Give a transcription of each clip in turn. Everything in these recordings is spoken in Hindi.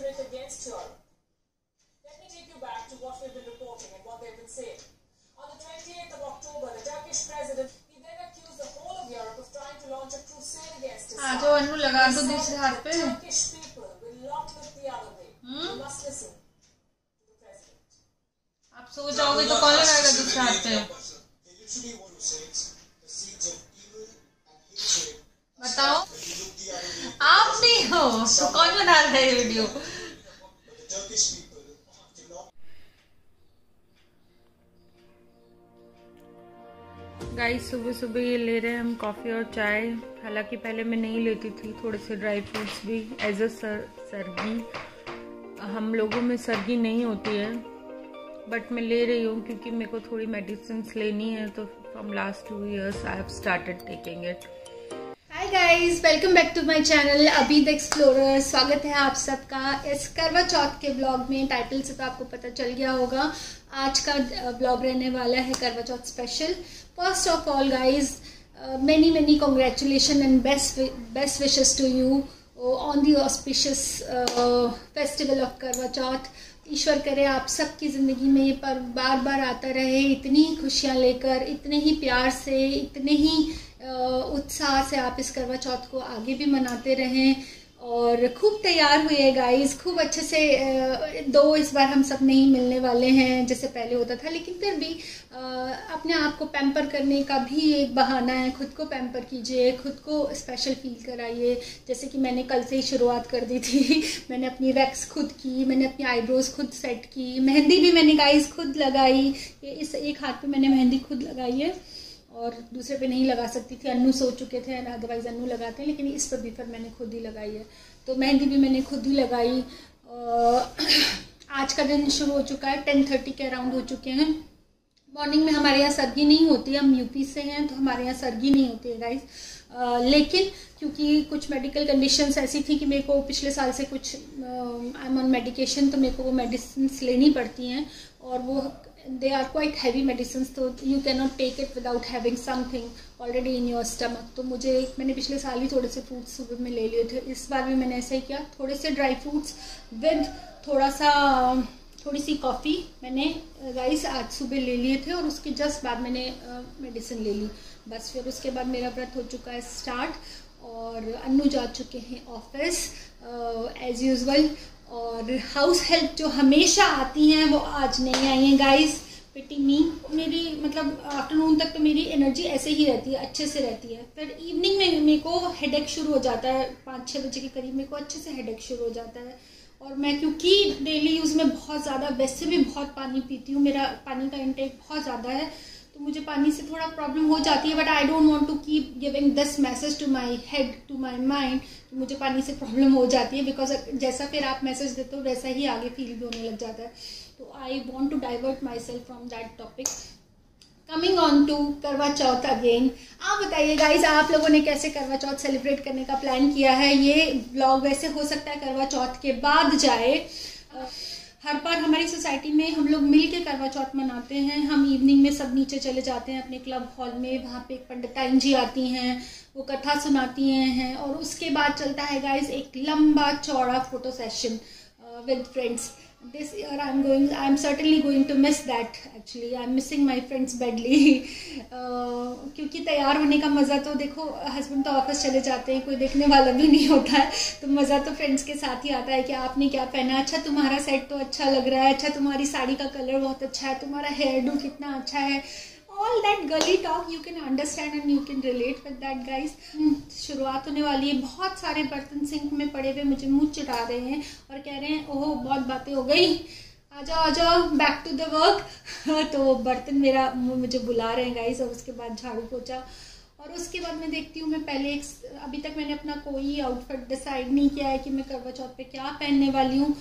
conflict against Europe. Let me take you back to what we've been reporting and what they've been saying. On the 28th of October, the Turkish president, he then accused the whole of Europe of trying to launch a crusade against Islam. जो अन्नू लगा दो दूसरे हाथ पे. Turkish people will not look the other way. You must listen to the president. आप सो जाओगे तो कौन लगाएगा दूसरे हाथ पे? बताओ, आप नहीं हो तो कौन बना रहा है वीडियो? गाइस सुबह सुबह ये ले रहे हैं हम कॉफ़ी और चाय. हालांकि पहले मैं नहीं लेती थी, थोड़े से ड्राई फ्रूट्स भी एज अ सर्गी. हम लोगों में सर्गी नहीं होती है, बट मैं ले रही हूँ क्योंकि मेरे को थोड़ी मेडिसिन लेनी है. तो from last 2 years I have started taking it. Hi guys, welcome back to my channel Abhi the explorer. स्वागत है आप सबका इस करवा चौथ के ब्लॉग में. टाइटल से तो आपको पता चल गया होगा, आज का ब्लॉग रहने वाला है Karva Chauth special. First of all guys, many congratulations and best wishes to you on the auspicious festival of करवा चौथ. ईश्वर करे आप सबकी ज़िंदगी में ये पर्व बार बार आता रहे, इतनी खुशियाँ लेकर, इतने ही प्यार से, इतने ही उत्साह से आप इस करवा चौथ को आगे भी मनाते रहें. और खूब तैयार हुए गाइस, खूब अच्छे से. दो इस बार हम सब नहीं मिलने वाले हैं जैसे पहले होता था, लेकिन फिर भी अपने आप को पैम्पर करने का भी एक बहाना है. खुद को पैम्पर कीजिए, खुद को स्पेशल फील कराइए. जैसे कि मैंने कल से ही शुरुआत कर दी थी. मैंने अपनी वैक्स खुद की, मैंने अपनी आईब्रोज खुद सेट की, मेहंदी भी मैंने गाइस खुद लगाई. इस एक हाथ पे मैंने मेहंदी खुद लगाई है और दूसरे पे नहीं लगा सकती थी. अन्नू सो चुके थे, अदरवाइज अन्नू लगाते हैं, लेकिन इस पर भी फिर मैंने खुद ही लगाई है. तो मेहंदी भी मैंने खुद ही लगाई. आज का दिन शुरू हो चुका है, 10:30 के अराउंड हो चुके हैं. मॉर्निंग में हमारे यहाँ सर्गी नहीं होती है, हम यूपी से हैं तो हमारे यहाँ सर्गी नहीं होती है गाइस. लेकिन क्योंकि कुछ मेडिकल कंडीशंस ऐसी थी कि मेरे को पिछले साल से कुछ आई एम ऑन मेडिकेशन, तो मेरे को वो मेडिसिन लेनी पड़ती हैं और वो they are quite heavy medicines, तो you cannot take it without having something already in your stomach. तो मैंने पिछले साल ही थोड़े से फ्रूट्स सुबह में ले लिए थे. इस बार भी मैंने ऐसा ही किया, थोड़े से ड्राई फ्रूट्स विद थोड़ी सी कॉफ़ी मैंने गाइस आज सुबह ले लिए थे और उसके जस्ट बाद मैंने मेडिसिन ले ली. बस फिर उसके बाद मेरा व्रत हो चुका है स्टार्ट और अन्नू जा चुके हैं ऑफिस एज यूजुअल. और हाउस हेल्प जो हमेशा आती हैं वो आज नहीं आई हैं गाइस. पिटी मी. मेरी मतलब आफ्टरनून तक तो मेरी एनर्जी ऐसे ही रहती है, अच्छे से रहती है. फिर इवनिंग में मेरे को हेडेक शुरू हो जाता है. 5-6 बजे के करीब मेरे को अच्छे से हेडेक शुरू हो जाता है. और मैं क्योंकि डेली यूज़ में बहुत ज़्यादा, वैसे भी बहुत पानी पीती हूँ, मेरा पानी का इंटेक बहुत ज़्यादा है, तो मुझे पानी से थोड़ा प्रॉब्लम हो जाती है. But I don't want to keep giving this message to my head, to my mind कि मुझे पानी से प्रॉब्लम हो जाती है. बिकॉज जैसा फिर आप मैसेज देते हो वैसा ही आगे फील भी होने लग जाता है. तो I want to divert myself from that topic. Coming on to Karva Chauth again. आप बताइए गाइज, आप लोगों ने कैसे करवा चौथ सेलिब्रेट करने का प्लान किया है? ये ब्लॉग वैसे हो सकता है करवा चौथ के बाद जाए. हर बार हमारी सोसाइटी में हम लोग मिल के करवा चौथ मनाते हैं. हम इवनिंग में सब नीचे चले जाते हैं अपने क्लब हॉल में. वहाँ पे एक पंडिताइन जी आती हैं, वो कथा सुनाती हैं और उसके बाद चलता है गाइस एक लंबा चौड़ा photo session with friends. This year I'm certainly going to miss that. Actually I'm missing my friends badly. क्योंकि तैयार होने का मज़ा तो देखो, हस्बैंड तो ऑफिस चले जाते हैं, कोई देखने वाला भी नहीं होता है, तो मज़ा तो फ्रेंड्स के साथ ही आता है कि आपने क्या पहना, अच्छा तुम्हारा सेट तो अच्छा लग रहा है, अच्छा तुम्हारी साड़ी का कलर बहुत अच्छा है, तुम्हारा हेयर डू कितना अच्छा है. All that girly talk you can understand and you can relate with that guys. शुरुआत होने वाली है. बहुत सारे बर्तन सिंक में पड़े हुए मुझे मुँह चिढ़ा रहे हैं और कह रहे हैं ओह बहुत बातें हो गई, आ जाओ बैक टू द वर्क. तो बर्तन मुझे बुला रहे हैं गाइस. और उसके बाद झाड़ू पोछा और उसके बाद मैं देखती हूँ. मैं पहले अभी तक मैंने अपना कोई आउटफिट डिसाइड नहीं किया है कि मैं करवा चौथ पे क्या पहनने वाली हूँ.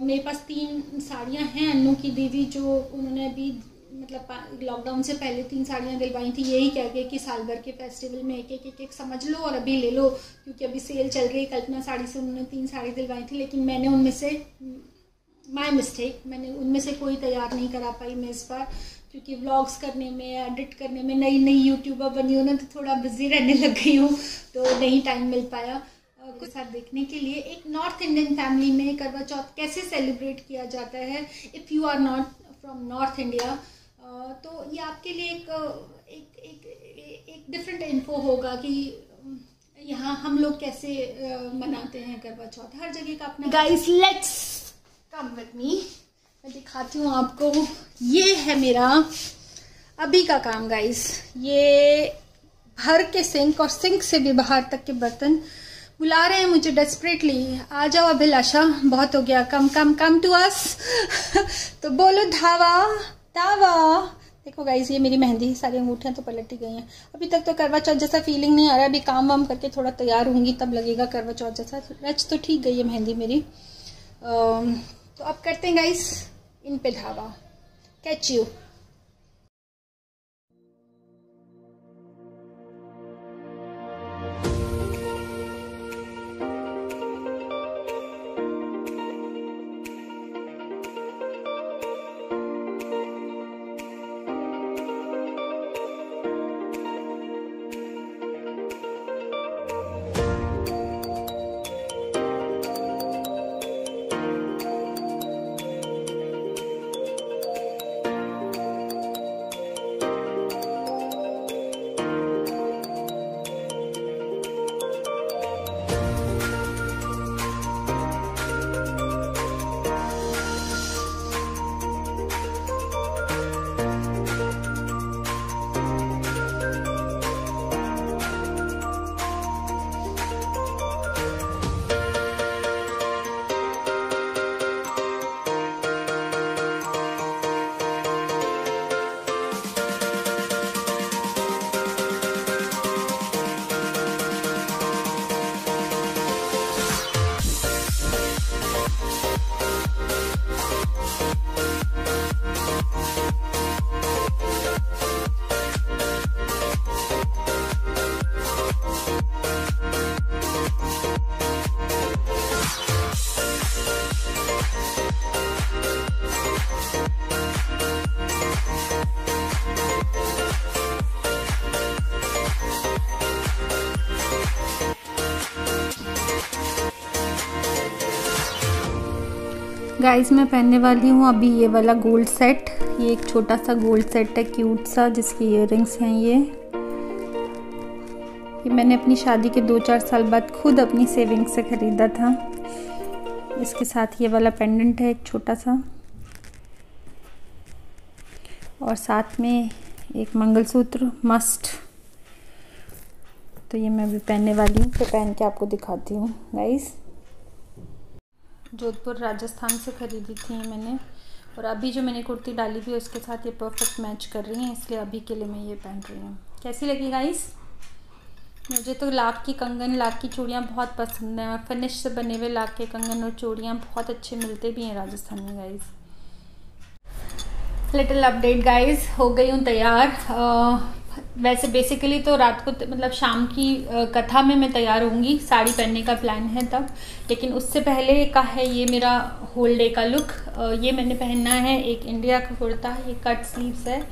मेरे पास 3 साड़ियाँ हैं अन्नू की देवी, जो उन्होंने अभी मतलब लॉकडाउन से पहले 3 साड़ियाँ दिलवाई थी, यही कह के कि साल भर के फेस्टिवल में एक समझ लो और अभी ले लो, क्योंकि अभी सेल चल रही. कल्पना साड़ी से उन्होंने 3 साड़ी दिलवाई थी, लेकिन मैंने उनमें से माय मिस्टेक, मैंने उनमें से कोई तैयार नहीं करा पाई मैं इस बार, क्योंकि व्लॉग्स करने में, एडिट करने में, नई यूट्यूबर बनी हूँ ना, तो थोड़ा बिजी रहने लग गई हूँ, तो नहीं टाइम मिल पाया. आपके साथ देखने के लिए एक नॉर्थ इंडियन फैमिली में करवा चौथ कैसे सेलिब्रेट किया जाता है। If you are not from north India तो ये आपके लिए एक डिफरेंट इन्फो होगा कि यहाँ हम लोग कैसे मनाते हैं करवा चौथ। हर जगह का अपना। Guys let's come with me, मैं दिखाती हूँ आपको। ये है मेरा अभी का काम गाइस। ये भर के सिंक और सिंक से भी बाहर तक के बर्तन बुला रहे हैं मुझे डेस्परेटली, आ जाओ अभिलाषा, बहुत हो गया, कम कम कम टू अस। तो बोलो धावा धावा। देखो गाइस ये मेरी मेहंदी, सारी अंगूठियाँ तो पलट ही गई हैं। अभी तक तो करवा चौथ जैसा फीलिंग नहीं आ रहा। अभी काम वाम करके थोड़ा तैयार होंगी तब लगेगा करवा चौथ जैसा। रच तो ठीक गई है मेहंदी मेरी। तो अब करते हैं गाइस इन पे धावा। Catch you. गाइस मैं पहनने वाली हूँ अभी ये वाला गोल्ड सेट। ये एक छोटा सा गोल्ड सेट है क्यूट सा, जिसकी इयररिंग्स हैं ये मैंने अपनी शादी के 2-4 साल बाद खुद अपनी सेविंग से ख़रीदा था। इसके साथ ये वाला पेंडेंट है एक छोटा सा, और साथ में एक मंगलसूत्र मस्ट। तो ये मैं अभी पहनने वाली हूँ, तो पहन के आपको दिखाती हूँ गाइस। जोधपुर राजस्थान से ख़रीदी थी मैंने, और अभी जो मैंने कुर्ती डाली भी उसके साथ ये परफेक्ट मैच कर रही है, इसलिए अभी के लिए मैं ये पहन रही हूँ। कैसी लगी गाइस? मुझे तो लाख की कंगन, लाख की चूड़ियाँ बहुत पसंद हैं, और फिनिश से बने हुए लाख के कंगन और चूड़ियाँ बहुत अच्छे मिलते भी हैं राजस्थान में गाइस। लिटिल अपडेट गाइस, हो गई हूँ तैयार। वैसे बेसिकली तो रात को मतलब शाम की कथा में मैं तैयार होंगी, साड़ी पहनने का प्लान है तब, लेकिन उससे पहले का है ये मेरा होल डे का लुक। ये मैंने पहनना है एक इंडिया का कुर्ता, ये कट स्लीव्स है,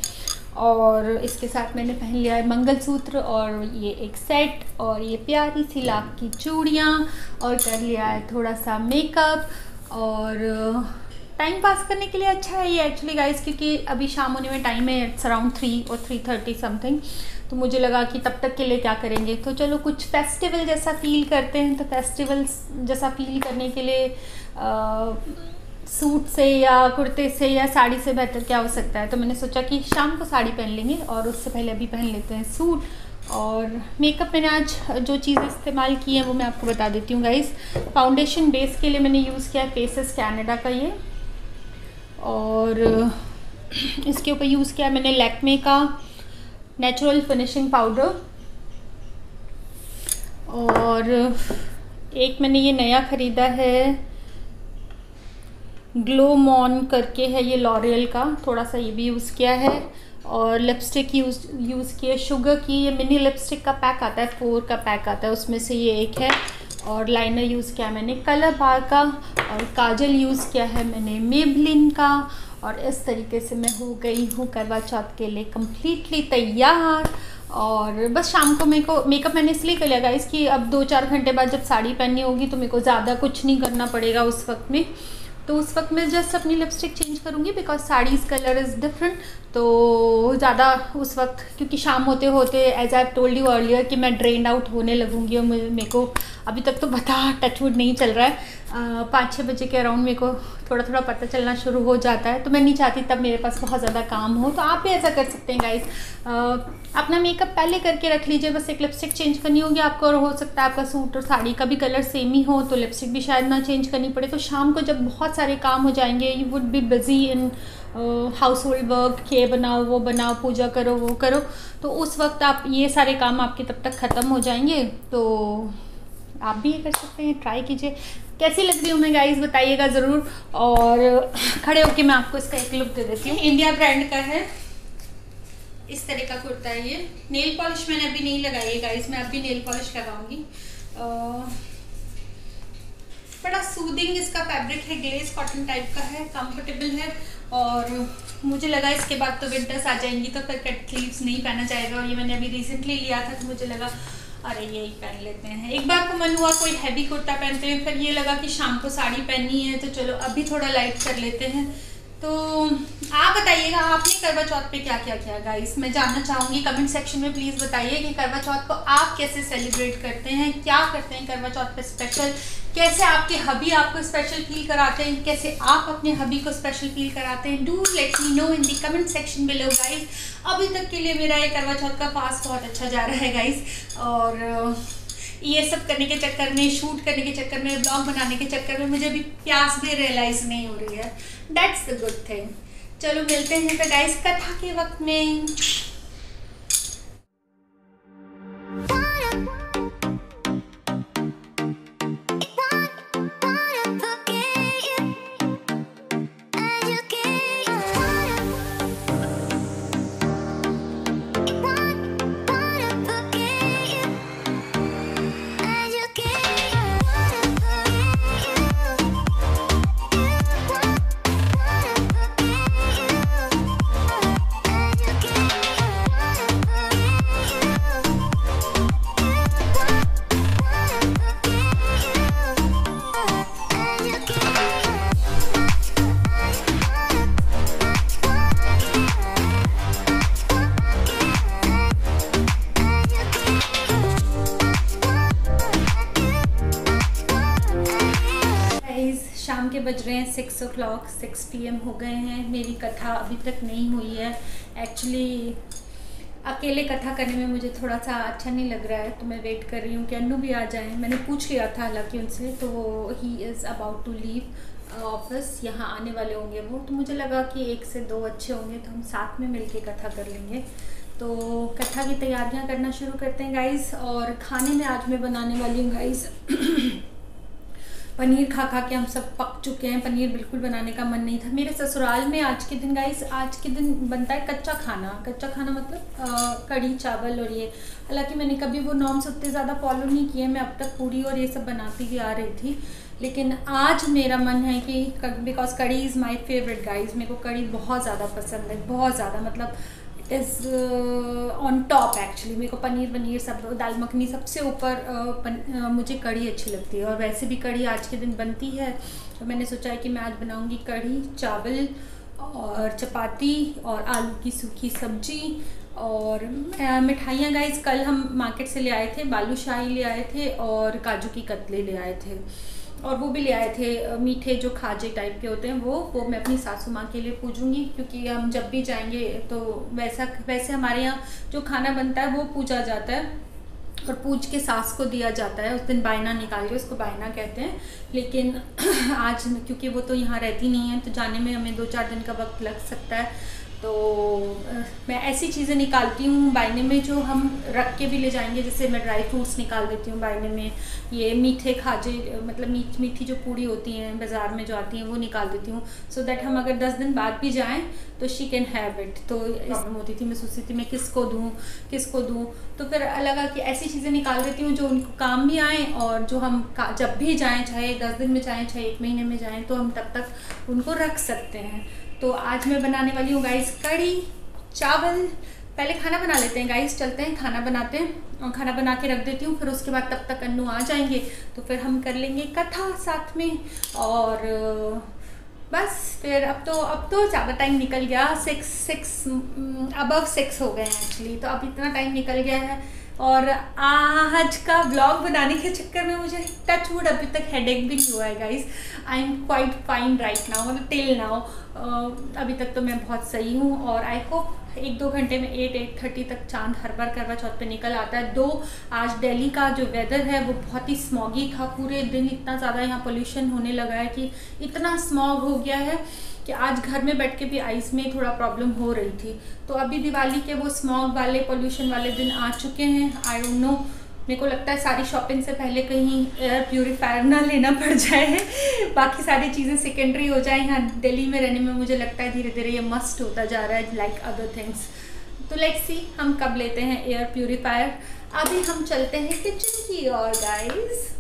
और इसके साथ मैंने पहन लिया है मंगलसूत्र और ये एक सेट और ये प्यारी सी लाख की चूड़ियाँ, और कर लिया है थोड़ा सा मेकअप। और टाइम पास करने के लिए अच्छा है ये एक्चुअली गाइस, क्योंकि अभी शाम होने में टाइम है, इट्स अराउंड 3 और 3:30 समथिंग। तो मुझे लगा कि तब तक के लिए क्या करेंगे, तो चलो कुछ फेस्टिवल जैसा फील करते हैं। तो फेस्टिवल जैसा फील करने के लिए सूट से या कुर्ते से या साड़ी से बेहतर क्या हो सकता है। तो मैंने सोचा कि शाम को साड़ी पहन लेंगे, और उससे पहले अभी पहन लेते हैं सूट। और मेकअप मैंने आज जो चीज़ें इस्तेमाल की हैं वो मैं आपको बता देती हूँ गाइस। फाउंडेशन बेस के लिए मैंने यूज़ किया है फेसेस कैनेडा का ये, और इसके ऊपर यूज़ किया मैंने लैक्मे का नेचुरल फिनिशिंग पाउडर, और एक मैंने ये नया ख़रीदा है ग्लो मॉन करके है, ये लॉरियल का, थोड़ा सा ये भी यूज़ किया है। और लिपस्टिक यूज़ की है शुगर की, ये मिनी लिपस्टिक का पैक आता है, 4 का पैक आता है, उसमें से ये एक है। और लाइनर यूज़ किया मैंने कलर बार का, और काजल यूज़ किया है मैंने मेबलिन का, और इस तरीके से मैं हो गई हूँ करवा चौथ के लिए कम्प्लीटली तैयार। और बस शाम को मेकअप मैंने इसलिए कर लिया गाइस कि अब 2-4 घंटे बाद जब साड़ी पहननी होगी तो मेरे को ज़्यादा कुछ नहीं करना पड़ेगा उस वक्त में। तो उस वक्त मैं जस्ट अपनी लिपस्टिक चेंज करूँगी because sari's colour is different. तो ज़्यादा उस वक्त क्योंकि शाम होते होते as I told you earlier कि मैं ड्रेन आउट होने लगूँगी और मेरे को अभी तक तो पता टचवुड नहीं चल रहा है। 5-6 बजे के अराउंड मेरे को थोड़ा थोड़ा पता चलना शुरू हो जाता है। तो मैं नहीं चाहती तब मेरे पास बहुत ज़्यादा काम हो। तो आप भी ऐसा कर सकते हैं गाइस, अपना मेकअप पहले करके रख लीजिए, बस एक लिपस्टिक चेंज करनी होगी आपको। और हो सकता है आपका सूट और साड़ी का भी कलर सेम ही हो तो लिपस्टिक भी शायद ना चेंज करनी पड़े। तो शाम को जब बहुत सारे काम हो जाएंगे, you would be busy in house hold work, ये बनाओ वो बनाओ, पूजा करो वो करो, तो उस वक्त आप ये सारे काम आपके तब तक ख़त्म हो जाएंगे। तो आप भी ये कर सकते हैं, ट्राई कीजिए। कैसी लग रही हूँ मैं गाइस बताइएगा ज़रूर। और खड़े होके मैं आपको इसका एक लुक दे देती हूँ। इंडिया ब्रांड का है, इस तरह का कुर्ता है ये। नेल पॉलिश मैंने अभी नहीं लगाई है गाइस, मैं अभी नेल पॉलिश लगाऊंगी। बड़ा सूदिंग इसका फैब्रिक है, ग्लेज कॉटन टाइप का है, कंफर्टेबल है। और मुझे लगा इसके बाद तो विंटर्स आ जाएंगी तो फिर कट स्लीव्स नहीं पहना जाएगा। और ये मैंने अभी रिसेंटली लिया था तो मुझे लगा अरे यही पहन लेते हैं। एक बार को मन हुआ कोई हैवी कुर्ता पहनते हैं, फिर ये लगा कि शाम को साड़ी पहननी है तो चलो अभी थोड़ा लाइट कर लेते हैं। तो आप बताइएगा आपने करवा चौथ पे क्या क्या किया गाइस, मैं जानना चाहूँगी। कमेंट सेक्शन में प्लीज़ बताइए कि करवा चौथ को आप कैसे सेलिब्रेट करते हैं, क्या करते हैं करवा चौथ पे स्पेशल, कैसे आपके हबी आपको स्पेशल फील कराते हैं, कैसे आप अपने हबी को स्पेशल फील कराते हैं। Do let me know in the comment section below guys. अभी तक के लिए मेरा ये करवा चौथ का फास्ट बहुत अच्छा जा रहा है गाइस। और ये सब करने के चक्कर में, शूट करने के चक्कर में, ब्लॉग बनाने के चक्कर में मुझे अभी प्यास भी रियलाइज नहीं हो रही है। That's the good thing. चलो मिलते हैं फिर गाइस कथा के वक्त में। शाम के बज रहे हैं 6 o'clock, 6 PM हो गए हैं। मेरी कथा अभी तक नहीं हुई है। एक्चुअली अकेले कथा करने में मुझे थोड़ा सा अच्छा नहीं लग रहा है, तो मैं वेट कर रही हूँ कि अन्नू भी आ जाए। मैंने पूछ लिया था हालांकि उनसे, तो वो he is about to leave office, यहाँ आने वाले होंगे वो। तो मुझे लगा कि 1 से 2 अच्छे होंगे तो हम साथ में मिलके कथा कर लेंगे। तो कथा की तैयारियाँ करना शुरू करते हैं गाइस। और खाने में आज मैं बनाने वाली हूँ गाइस पनीर खा खा के हम सब पक चुके हैं, पनीर बिल्कुल बनाने का मन नहीं था। मेरे ससुराल में आज के दिन गाइस, आज के दिन बनता है कच्चा खाना। कच्चा खाना मतलब कढ़ी चावल और ये। हालांकि मैंने कभी वो नॉर्म्स उतने ज़्यादा फॉलो नहीं किए, मैं अब तक पूरी और ये सब बनाती भी आ रही थी। लेकिन आज मेरा मन है कि because kadhi is my favourite guys, मेरे को कढ़ी बहुत ज़्यादा पसंद है, बहुत ज़्यादा, मतलब इज़ ऑन टॉप एक्चुअली। मेरे को पनीर सब, दाल मखनी सबसे ऊपर मुझे कढ़ी अच्छी लगती है। और वैसे भी कढ़ी आज के दिन बनती है, तो मैंने सोचा है कि मैं आज बनाऊंगी कढ़ी चावल और चपाती और आलू की सूखी सब्जी और मिठाइयाँ गाइस। कल हम मार्केट से ले आए थे, बालूशाही ले आए थे और काजू की कतली ले आए थे, और वो भी ले आए थे मीठे जो खाजे टाइप के होते हैं वो मैं अपनी सासू माँ के लिए पूजूंगी, क्योंकि हम जब भी जाएंगे तो वैसे हमारे यहाँ जो खाना बनता है वो पूजा जाता है और पूज के सास को दिया जाता है। उस दिन बायना निकाल के, उसको बायना कहते हैं। लेकिन आज क्योंकि वो तो यहाँ रहती नहीं है तो जाने में हमें 2-4 दिन का वक्त लग सकता है, तो मैं ऐसी चीज़ें निकालती हूँ बायने में जो हम रख के भी ले जाएंगे। जैसे मैं ड्राई फ्रूट्स निकाल देती हूँ बायने में, ये मीठे खाजे मतलब मीठी जो पूड़ी होती हैं बाज़ार में जो आती हैं वो निकाल देती हूँ, सो दैट हम अगर 10 दिन बाद भी जाएं तो शी कैन हैव इट। तो प्रॉब्लम होती थी, मैं सोचती थी मैं किसको दूँ, तो फिर लगा कि ऐसी चीज़ें निकाल देती हूँ जो उनको काम भी आएँ और जो हम जब भी जाएँ, चाहे 10 दिन में जाएँ चाहे 1 महीने में जाएँ, तो हम तब तक उनको रख सकते हैं। तो आज मैं बनाने वाली हूँ गाइस कड़ी चावल। पहले खाना बना लेते हैं गाइस, चलते हैं खाना बनाते हैं और खाना बना के रख देती हूँ। फिर उसके बाद तब तक अन्नू आ जाएंगे तो फिर हम कर लेंगे कथा साथ में। और बस फिर अब तो ज़्यादा टाइम निकल गया, 6 अबव 6 हो गए हैं एक्चुअली। तो अब इतना टाइम निकल गया है और आज का ब्लॉग बनाने के चक्कर में मुझे टच वुड अभी तक हेडेक भी नहीं हुआ है guys. I am quite fine right now, मतलब टिल नाउ। अभी तक तो मैं बहुत सही हूँ और आई होप 1-2 घंटे में 8-8:30 तक चांद हर बार करवा चौथ पे निकल आता है। आज दिल्ली का जो वेदर है वो बहुत ही स्मॉगी था, पूरे दिन इतना ज़्यादा यहाँ पोल्यूशन होने लगा है कि इतना स्मॉग हो गया है कि आज घर में बैठ के भी आइस में थोड़ा प्रॉब्लम हो रही थी। तो अभी दिवाली के वो स्मॉग वाले पोल्यूशन वाले दिन आ चुके हैं। आई डोंट नो, मेरे को लगता है सारी शॉपिंग से पहले कहीं एयर प्यूरीफायर ना लेना पड़ जाए, बाकी सारी चीज़ें सेकेंडरी हो जाए। यहाँ दिल्ली में रहने में मुझे लगता है धीरे धीरे ये मस्ट होता जा रहा है लाइक अदर थिंग्स। तो लेट्स सी हम कब लेते हैं एयर प्यूरीफायर। अभी हम चलते हैं किचन की ओर गाइस।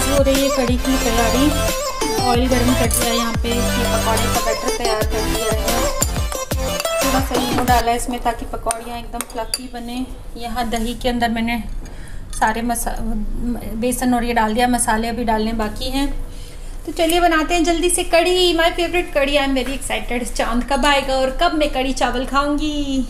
हो रही है कड़ी की तैयारी। ऑयल गर्म कर दिया है, यहाँ पे पकौड़े का बैटर तैयार कर दिया है। थोड़ा सा नींबू डाला है इसमें ताकि पकौड़ियाँ एकदम फ्लफी बने। यहाँ दही के अंदर मैंने सारे बेसन और ये डाल दिया, मसाले अभी डालने बाकी हैं। तो चलिए बनाते हैं जल्दी से कड़ी, माय फेवरेट कड़ी। I am very excited. चांद कब आएगा और कब मैं कड़ी चावल खाऊंगी।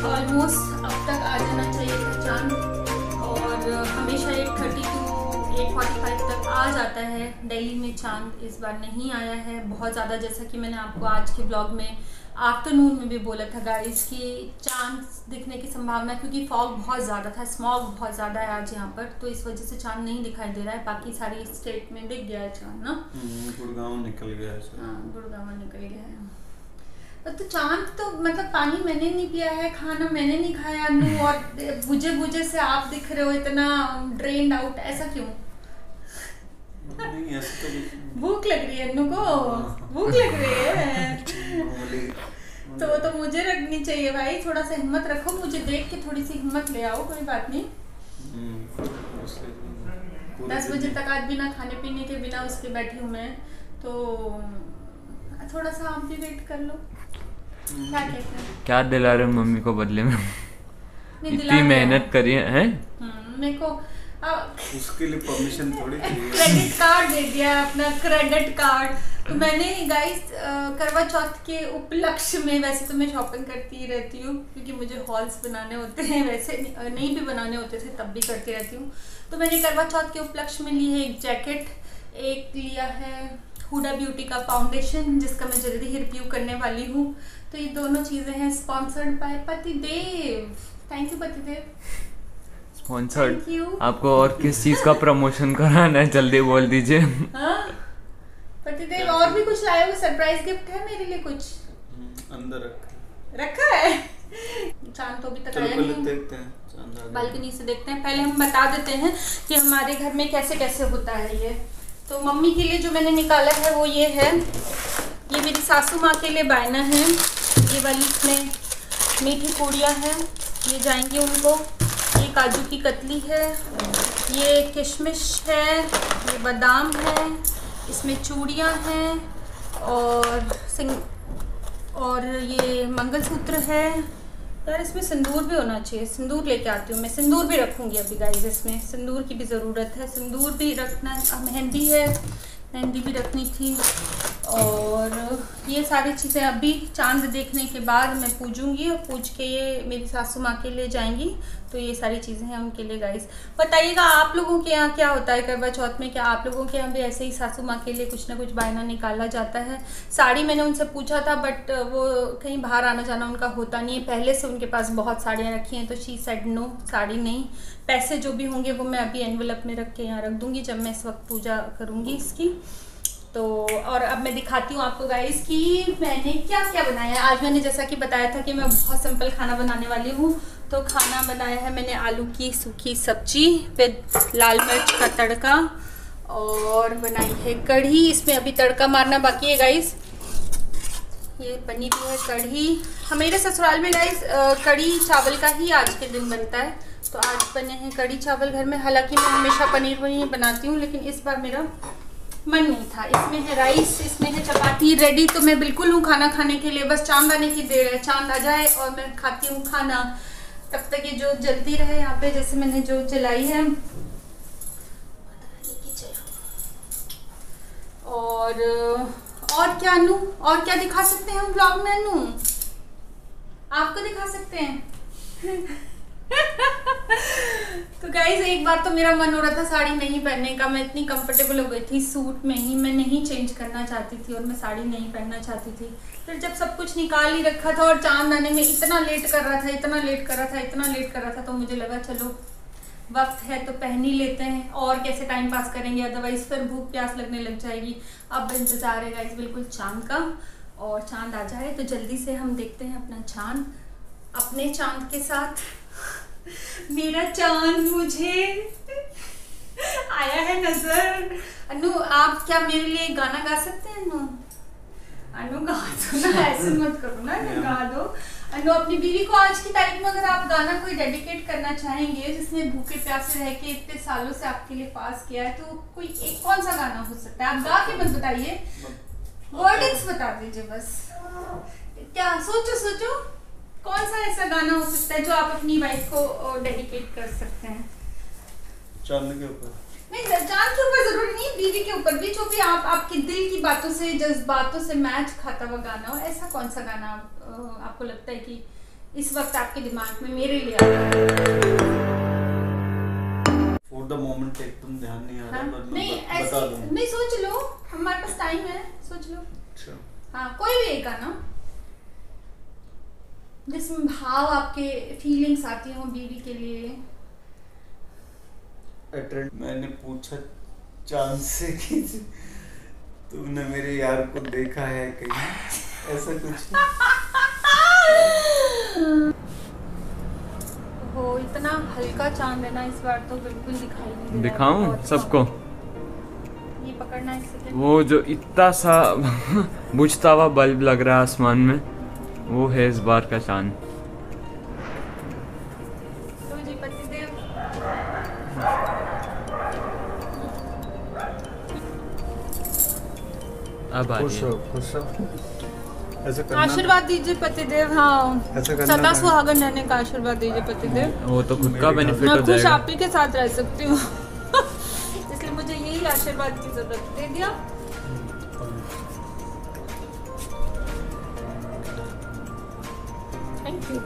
ऑलमोस्ट अब तक आ जाना चाहिए था चांद, और हमेशा 8:30 to 8:45 तक आ जाता है। दिल्ली में चांद इस बार नहीं आया है बहुत ज़्यादा, जैसा कि मैंने आपको आज के ब्लॉग में आफ्टरनून में भी बोला था गाइस कि चांद दिखने की संभावना, क्योंकि फॉग बहुत ज़्यादा था, स्मॉग बहुत ज़्यादा है आज यहाँ पर, तो इस वजह से चांद नहीं दिखाई दे रहा है। बाकी सारी स्टेट में दिख गया है चांद ना। गुड़गांव निकल गया है। हाँ, गुड़गांव निकल गया है। तो चांद तो मतलब पानी मैंने नहीं पिया है, खाना मैंने नहीं खाया अन्नू, और बुझे से आप दिख रहे हो इतना ड्रेन्ड आउट, ऐसा क्यों? नहीं, ऐसा तो भूख लग रही है अन्नू को, भूख लग रही है तो मुझे रखनी चाहिए भाई। थोड़ा सा हिम्मत रखो, मुझे देख के थोड़ी सी हिम्मत ले आओ, कोई बात नहीं। 10 बजे तक आज बिना खाने पीने के बिना उसके बैठी हूँ मैं, तो थोड़ा सा आप भी वेट कर लो। क्या कहते हैं? क्या दिला रहे हो मम्मी को बदले में? इतनी मेहनत करी है। मेरे को उसके लिए परमिशन थोड़ी चाहिए। क्रेडिट कार्ड दे दिया, अपना क्रेडिट कार्ड। तो मैंने गाइस करवा चौथ के उपलक्ष्य में, वैसे तो मैं शॉपिंग करती ही रहती हूँ क्योंकि मुझे हॉल्स बनाने होते हैं, वैसे नहीं भी बनाने होते थे तब भी करती रहती हूँ। तो मैंने करवा चौथ के उपलक्ष्य में ली है एक जैकेट, एक लिया है हुडा ब्यूटी का फाउंडेशन जिसका मैं जल्दी ही रिव्यू करने वाली हूँ। तो ये दोनों चीज़ें हैं स्पॉन्सर्ड बाय पतिदेव। थैंक यू पतिदेव। स्पॉन्सर्ड आपको और किस चीज का प्रमोशन कराना है जल्दी बोल दीजिए। हाँ पतिदेव, और भी कुछ लाए हो? सरप्राइज गिफ्ट है मेरे लिए कुछ अंदर रखा है। चांद तो अभी तक आया नहीं, देखते हैं बालकनी से देखते हैं। पहले हम बता देते हैं कि हमारे घर में कैसे कैसे होता है ये। तो मम्मी के लिए जो मैंने निकाला है वो ये है, ये मेरी सासू माँ के लिए बायना है, ये वाली इसमें मीठी पूड़ियाँ हैं, ये जाएंगी उनको। ये काजू की कतली है, ये किशमिश है, ये बादाम है, इसमें चूड़ियाँ हैं और ये मंगलसूत्र है। यार इसमें सिंदूर भी होना चाहिए, सिंदूर लेके आती हूँ मैं, सिंदूर भी रखूँगी अभी गाइस, इसमें सिंदूर की भी ज़रूरत है, सिंदूर भी रखना है। मेहंदी है, मेहंदी भी रखनी थी। और ये सारी चीज़ें अभी चांद देखने के बाद मैं पूजूंगी, और पूज के ये मेरी सासू माँ के लिए जाएंगी। तो ये सारी चीज़ें हैं उनके लिए गाइस। बताइएगा आप लोगों के यहाँ क्या होता है करवा चौथ में, क्या आप लोगों के यहाँ भी ऐसे ही सासू माँ के लिए कुछ ना कुछ बायना निकाला जाता है? साड़ी मैंने उनसे पूछा था, बट वो कहीं बाहर आना जाना उनका होता नहीं है, पहले से उनके पास बहुत साड़ियाँ रखी हैं, तो शी सेड नो, साड़ी नहीं। पैसे जो भी होंगे वो मैं अभी एनवेलप में रख के यहाँ रख दूँगी जब मैं इस वक्त पूजा करूँगी इसकी। तो और अब मैं दिखाती हूँ आपको गाइस कि मैंने क्या क्या बनाया है। आज मैंने जैसा कि बताया था कि मैं बहुत सिंपल खाना बनाने वाली हूँ। तो खाना बनाया है मैंने आलू की सूखी सब्जी विद लाल मिर्च का तड़का, और बनाई है कढ़ी। इसमें अभी तड़का मारना बाकी है गाइस। ये बनी हुई है कढ़ी। हमारे ससुराल में गाइस कढ़ी चावल का ही आज के दिन बनता है, तो आज बने हैं कढ़ी चावल घर में। हालांकि मैं हमेशा पनीर वनीर बनाती हूँ, लेकिन इस बार मेरा मन नहीं था। इसमें है राइस, इसमें है चपाती। रेडी तो मैं बिल्कुल हूँ खाना खाने के लिए, बस चांद आने की देर है। चांद आ जाए और मैं खाती हूँ खाना, तब तक ये जो जलती रहे यहाँ पे। जैसे मैंने जो जलाई है, और क्या अनु, और क्या दिखा सकते हैं हम ब्लॉग में? अनु आपको दिखा सकते हैं। तो गाइज एक बार तो मेरा मन हो रहा था साड़ी नहीं पहनने का। मैं इतनी कंफर्टेबल हो गई थी सूट में ही, मैं नहीं चेंज करना चाहती थी और मैं साड़ी नहीं पहनना चाहती थी। फिर जब सब कुछ निकाल ही रखा था और चांद आने में इतना लेट कर रहा था, इतना लेट कर रहा था, तो मुझे लगा चलो वक्त है तो पहन ही लेते हैं, और कैसे टाइम पास करेंगे, अदरवाइज फिर भूख प्यास लगने लग जाएगी। अब इंतजार है गाइज बिल्कुल चांद का, और चांद आ जाए तो जल्दी से हम देखते हैं अपना चांद, अपने चांद के साथ। मेरा चांद मुझे आया है नजर। अनु आप क्या मेरे लिए गाना गा सकते हैं? अनु गा दो ना, ऐसे मत करो ना, गा दो। अनु अपनी बीवी को आज की तारीख में अगर आप गाना कोई डेडिकेट करना चाहेंगे, जिसने भूखे प्यासे रह के इतने सालों से आपके लिए पास किया है, तो कोई एक कौन सा गाना हो सकता है? आप गा के मत बताइए, वर्डिंग्स बता दीजिए बस। क्या सोचो कौन सा ऐसा गाना हो सकता है जो आप अपनी वाइफ को डेडिकेट कर सकते हैं? चांद के ऊपर नहीं, चांद के ऊपर जरूरी नहीं, बीवी के ऊपर भी, जो भी आप आपके दिल की बातों से, जज्बातों से मैच खाता हुआ गाना हो। ऐसा कौन सा गाना आपको लगता है कि इस वक्त आपके दिमाग में मेरे लिए आ रहा है? फॉर द मोमेंट एकदम ध्यान नहीं आ रहा है, पर नहीं मैं बता दूंगा। नहीं, सोच लो, हमारे पास टाइम है, सोच लो। अच्छा, हाँ, कोई भी एक गाना जिसमें भाव, आपके फीलिंग्स आती हो बीवी के लिए। मैंने पूछा चांद से कि तुमने मेरे यार को देखा है कहीं, ऐसा कुछ? वो इतना हल्का चांद है ना इस बार, तो बिल्कुल दिखाई नहीं दे रहा। दिखाऊं सबको? ये पकड़ना है, एक सेकंड। वो जो इतना सा बुझता हुआ बल्ब लग रहा है आसमान में, वो है इस बार का चांद। तो जी पतिदेव, अब आ खुश रही हो, है। खुश हो। ऐसा करना, आशीर्वाद दीजिए पतिदेव। हाँ, ऐसा करना सदा था। सुहागन रहने का आशीर्वाद दीजिए पतिदेव। वो तो खुद का बेनिफिट मैं हो खुश जाएगा। आप ही के साथ रह सकती हूँ। इसलिए मुझे यही आशीर्वाद की जरूरत। दे दिया। Thank you.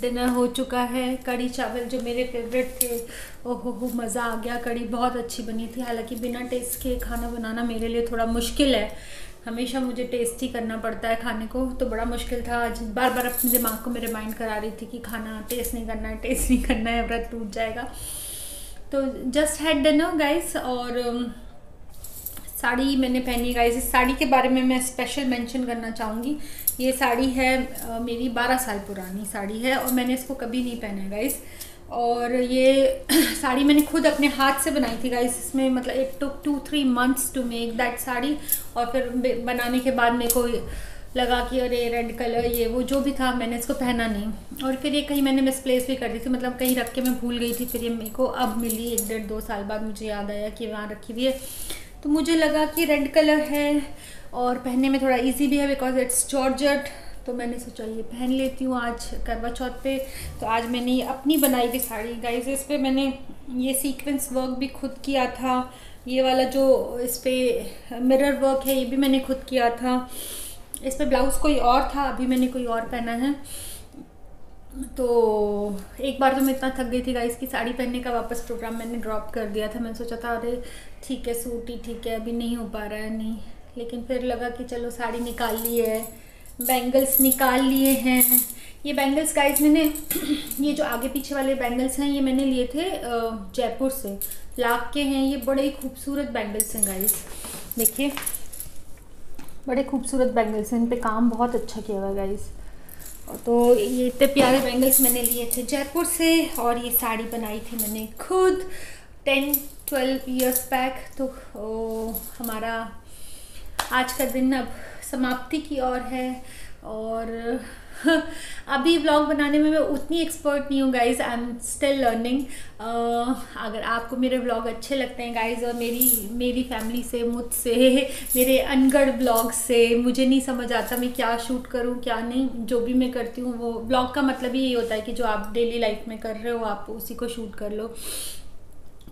डिनर हो चुका है। कड़ी चावल जो मेरे फेवरेट थे, ओहो हो मज़ा आ गया। कड़ी बहुत अच्छी बनी थी। हालांकि बिना टेस्ट के खाना बनाना मेरे लिए थोड़ा मुश्किल है, हमेशा मुझे टेस्ट ही करना पड़ता है खाने को, तो बड़ा मुश्किल था। आज बार बार अपने दिमाग को मैं रिमाइंड करा रही थी कि खाना टेस्ट नहीं करना है, टेस्ट नहीं करना है, व्रत टूट जाएगा। तो जस्ट हैड डिनर गाइस। और साड़ी मैंने पहनी गाइस। इस साड़ी के बारे में मैं स्पेशल मेंशन करना चाहूँगी। ये साड़ी है मेरी 12 साल पुरानी साड़ी है और मैंने इसको कभी नहीं पहना है गाइस। और ये साड़ी मैंने खुद अपने हाथ से बनाई थी गाइस। इसमें मतलब it took 2-3 months to make that sari. और फिर बनाने के बाद मेरे को लगा कि अरे रेड कलर ये वो जो भी था, मैंने इसको पहना नहीं। और फिर ये कहीं मैंने मिसप्लेस भी कर दी थी, मतलब कहीं रख के मैं भूल गई थी। फिर ये मेरे को अब मिली 1-1.5-2 साल बाद, मुझे याद आया कि वहाँ रखी हुई है। तो मुझे लगा कि रेड कलर है और पहनने में थोड़ा इजी भी है बिकॉज इट्स जॉर्जेट। तो मैंने सोचा ये पहन लेती हूँ आज करवा चौथ पे। तो आज मैंने ये अपनी बनाई हुई साड़ी गाइस, इस पर मैंने ये सीक्वेंस वर्क भी खुद किया था। ये वाला जो इस पर मिरर वर्क है ये भी मैंने खुद किया था। इस पर ब्लाउज़ कोई और था, अभी मैंने कोई और पहना है। तो एक बार तो मैं इतना थक गई थी गाइस कि साड़ी पहनने का वापस प्रोग्राम मैंने ड्रॉप कर दिया था। मैंने सोचा था अरे ठीक है सूट ही ठीक है, अभी नहीं हो पा रहा है नहीं, लेकिन फिर लगा कि चलो साड़ी निकाल ली है, बैंगल्स निकाल लिए हैं। ये बैंगल्स गाइस मैंने ये जो आगे पीछे वाले बैंगल्स हैं ये मैंने लिए थे जयपुर से, लाख के हैं। ये बड़े ही खूबसूरत बैंगल्स हैं गाइस, देखिए बड़े खूबसूरत बैंगल्स हैं, इन पे काम बहुत अच्छा किया हुआ है गाइस। तो ये इतने प्यारे बैंगल्स मैंने लिए थे जयपुर से। और ये साड़ी बनाई थी मैंने खुद 10-12 years बैक। तो हमारा आज का दिन अब समाप्ति की ओर है। और अभी व्लॉग बनाने में मैं उतनी एक्सपर्ट नहीं हूँ guys, I am still learning. अगर आपको मेरे व्लॉग अच्छे लगते हैं गाइज़ और मेरी फैमिली से, मुझसे, मेरे अनगढ़ व्लॉग से मुझे नहीं समझ आता मैं क्या शूट करूँ क्या नहीं। जो भी मैं करती हूँ वो व्लॉग का मतलब ही यही होता है कि जो आप डेली लाइफ में कर रहे हो आप उसी को शूट कर लो।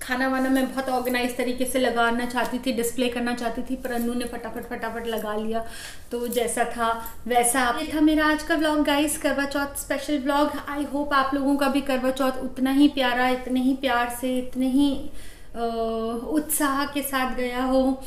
खाना वाना मैं बहुत ऑर्गेनाइज तरीके से लगाना चाहती थी, डिस्प्ले करना चाहती थी, पर अन्नू ने फटाफट लगा लिया। तो जैसा था वैसा। ये था मेरा आज का व्लॉग गाइस, करवा Chauth special vlog. I hope आप लोगों का भी करवा चौथ उतना ही प्यारा, इतने ही प्यार से, इतने ही उत्साह के साथ गया हो।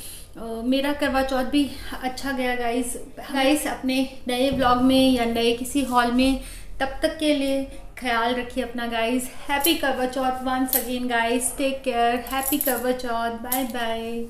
मेरा करवा चौथ भी अच्छा गया गाइस। अपने नए व्लॉग में या नए किसी हॉल में, तब तक के लिए ख्याल रखिए अपना guys. Happy Karva Chauth once again guys, take care, happy Karva Chauth, bye bye.